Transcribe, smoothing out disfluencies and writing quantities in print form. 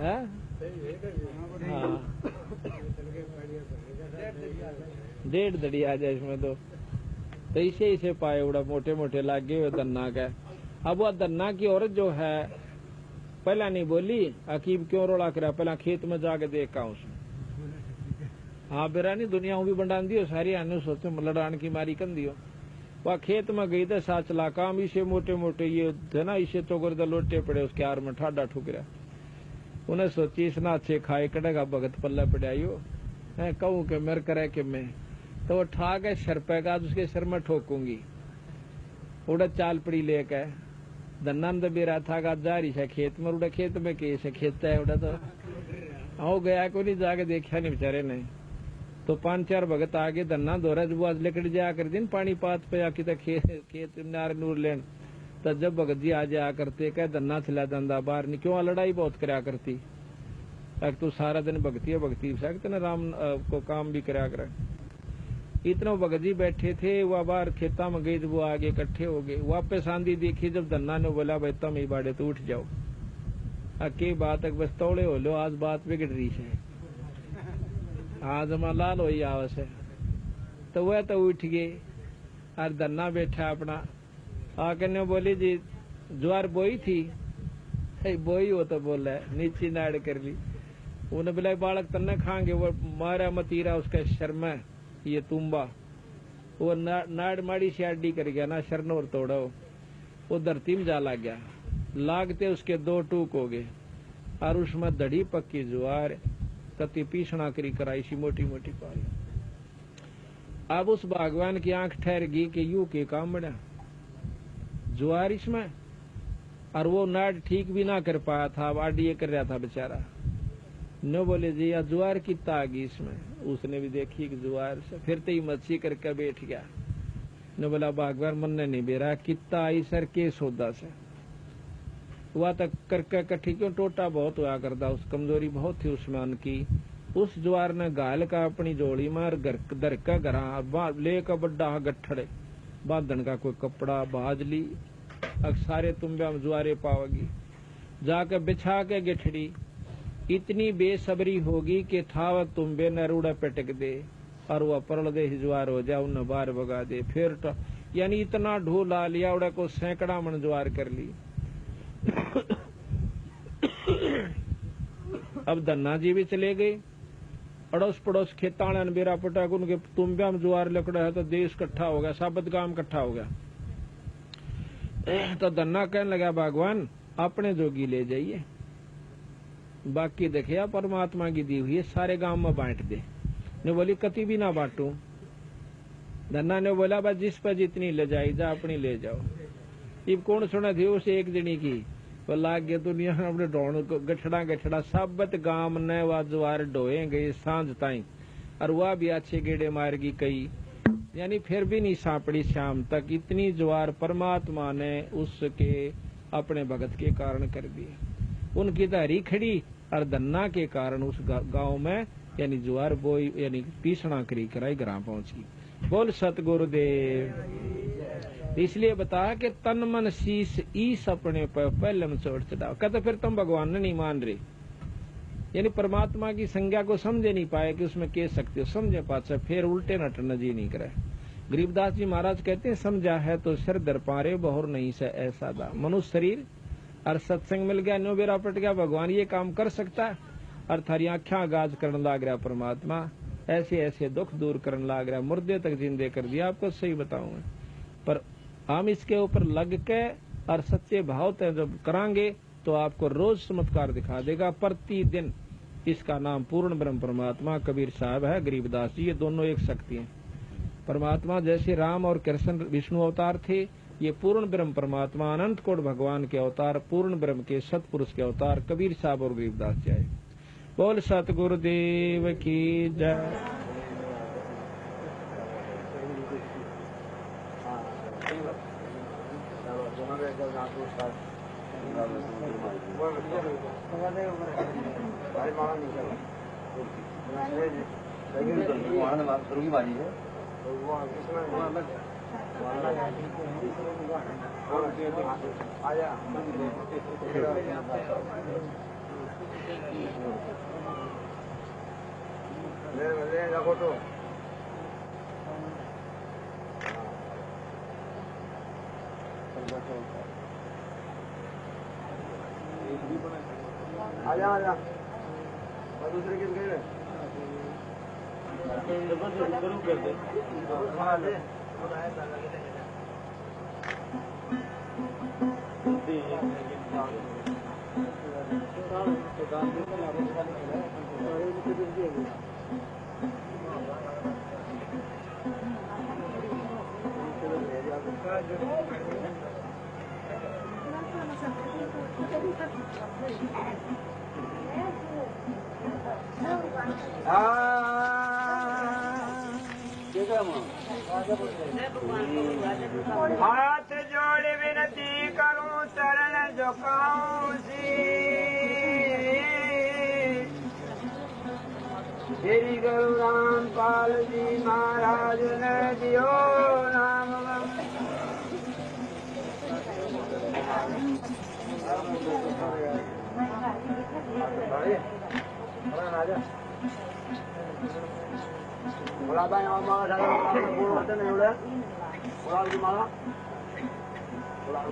है। हाँ 1.5 दड़ी आ जाए इसमें तो इसे पाए उड़ा मोटे मोटे लागे हुए दन्ना का। अब वह दन्ना की औरत जो है पहला नहीं बोली, अकीब क्यों रोड़ा करा, पहला खेत में जाके देखा उसने। हाँ बेरानी दुनिया भी बंडान दियो सारी आने सोचते लड़ान की मारी कन दियो। वह खेत में गई तो साथ चला काम इसे मोटे मोटे ये थे ना, इसे तो कर लोटे पड़े उसके आर में ठाडा ठुकरा। उन्हें सोची इसना अच्छे खाए कड़ेगा भगत पल्ला पड़ाइयो है कहूँ के मेरे करे कि मैं तो वो ठा के सर पे का उसके सर में ठोकूंगी। उड़ा चाल पड़ी लेके धन्ना तो बेरा था का जा रही है खेत में। उड़ा खेत में कैसे खेत है उड़ा तो आओ गया को नहीं जाके देखा नहीं बेचारे ने। तो 5-4 भगत आगे धन्ना दोरा जब आज लेकर जाया कर दिन पानी पात पे आके तक खेत नार नूर लेन। तो जब भगत जी आ जाया करते कह धन्ना थिला दंदा बाहर नहीं क्यों लड़ाई बहुत करा करती। तू सारा दिन भक्ति सकते न राम को काम भी करा कर। इतना भगत जी बैठे थे वह बाहर खेता में गई वो आगे इकट्ठे हो गए। वापस आंधी देखी जब धन्ना ने बोला भाई तुम ही बाड़े तो उठ जाओ। अके बात बस तोड़े हो लो आज बात बिगड़ रही है आज लाल हो आवस है। तो वह तो उठ गए और धन्ना बैठा अपना आकर ने बोली जी ज्वार बोई थी बोई हो तो बोला नीचे नाड़ कर ली। उन्हें बोला बालक तन्ने खाएंगे वो मारा मतीरा उसका शर्मा ये तुम्बा वो नाड़ माड़ी से अड्डी कर गया ना शरनोर तोड़ा वो धरती में जा लग गया। लागते उसके 2 टूक हो गए और उसमें दड़ी पक्की ज्वार कति पीसना करी कराई सी मोटी मोटी पाली। अब उस भगवान की आंख ठहर गई कि यू के काम बना ज्वार इसमें और वो नाड़ ठीक भी ना कर पाया था। अब आडीए कर रहा था बेचारा। न बोले जी या ज्वार कितना आ गई इसमें। उसने भी देखी कि ज्वार से फिर तो ही मच्छी करके बैठ गया। न बोला भगवान मन ने नहीं बेरा कितना आई सर के सौदा से हुआ तक करके कट्ठी क्यों टोटा बहुत हुआ करता उस कमजोरी बहुत थी उसमें उनकी। उस ज्वार ने गाल का अपनी जोड़ी मार दर का घरा ले का बड्डा गठड़े बांधन का कोई कपड़ा बाज ली अब सारे तुम्बे हम ज्वारे पाओगी जाकर बिछा के गिठड़ी। इतनी बेसब्री होगी कि थावत तुम्बे नरूड़ा पटक दे और वह परल दे ज्वार हो जाए उन्हें बाहर भगा दे। फिर यानी इतना ढोला लिया उड़ा को सैकड़ा मन ज्वार कर ली। अब धन्ना जी भी चले गए। अड़ोस पड़ोस खेताना बेरा पटा उनके तुम्बे में ज्वार लकड़ा है तो देश इकट्ठा हो गया साबत गांव इकट्ठा हो गया। तो धन्ना कहने लगा भगवान अपने जोगी ले जाइए बाकी देखिए परमात्मा की दी हुई है सारे गांव में बांट दे। ने बोली कति भी ना बांटू। धन्ना ने बोला बस जिस पर जितनी ले जाई जा अपनी ले जाओ। इब कौन सुना थी उसे एक जनी की वो लाग गया दुनिया अपने ढोण गठड़ा साबत गांव ने वह ज्वार ढोए गए सांझ ताई और वह भी अच्छे गेड़े मार गई कई यानी फिर भी नहीं सांपड़ी शाम तक। इतनी ज्वार परमात्मा ने उसके अपने भगत के कारण कर दी। उनकी धरी खड़ी और धन्ना के कारण उस गांव में यानी ज्वार बोई यानी पीसना करी कराई ग्राम पहुंची। बोल सतगुरुदेव। इसलिए बताया कि तन मन शीश ईस अपने पर पहले में चोट चढ़ाओ। कहते फिर तुम भगवान ने नहीं मान रहे यानी परमात्मा की संज्ञा को समझे नहीं पाए कि उसमें कह सकते हो समझे पाचा फिर उल्टे नटन जी नहीं करे। गरीबदास जी महाराज कहते हैं समझा है तो सिर दर पारे बहुर नहीं से ऐसा दा। मनुष्य शरीर और सत्संग मिल गया नो बेरा पट गया भगवान ये काम कर सकता है और थारी आख्या गाज करने लाग रहा परमात्मा ऐसे ऐसे दुख दूर करने लाग रहा मुर्दे तक जिंदे कर दिया। आपको सही बताऊंगा पर हम इसके ऊपर लग के और सच्चे भाव से जब करांगे तो आपको रोज चमत्कार दिखा देगा प्रतिदिन। इसका नाम पूर्ण ब्रह्म परमात्मा कबीर साहब है गरीबदास जी ये दोनों एक शक्ति हैं। परमात्मा जैसे राम और कृष्ण विष्णु अवतार थे ये पूर्ण ब्रह्म परमात्मा अनंत कोट भगवान के अवतार पूर्ण ब्रह्म के सतपुरुष के अवतार कबीर साहब और गरीबदास जी आए। बोल सतगुरुदेव की जय। आया रखो तो आजा आजा और दूसरे किस गए शुरू कर दे हाथ जोड़ विनती करूं शरण झुकाऊं श्री गुरु रामपाल जी महाराज ने दियो नाम बोला भाई और माला बोल होते नहीं बोले बोला की माला बोला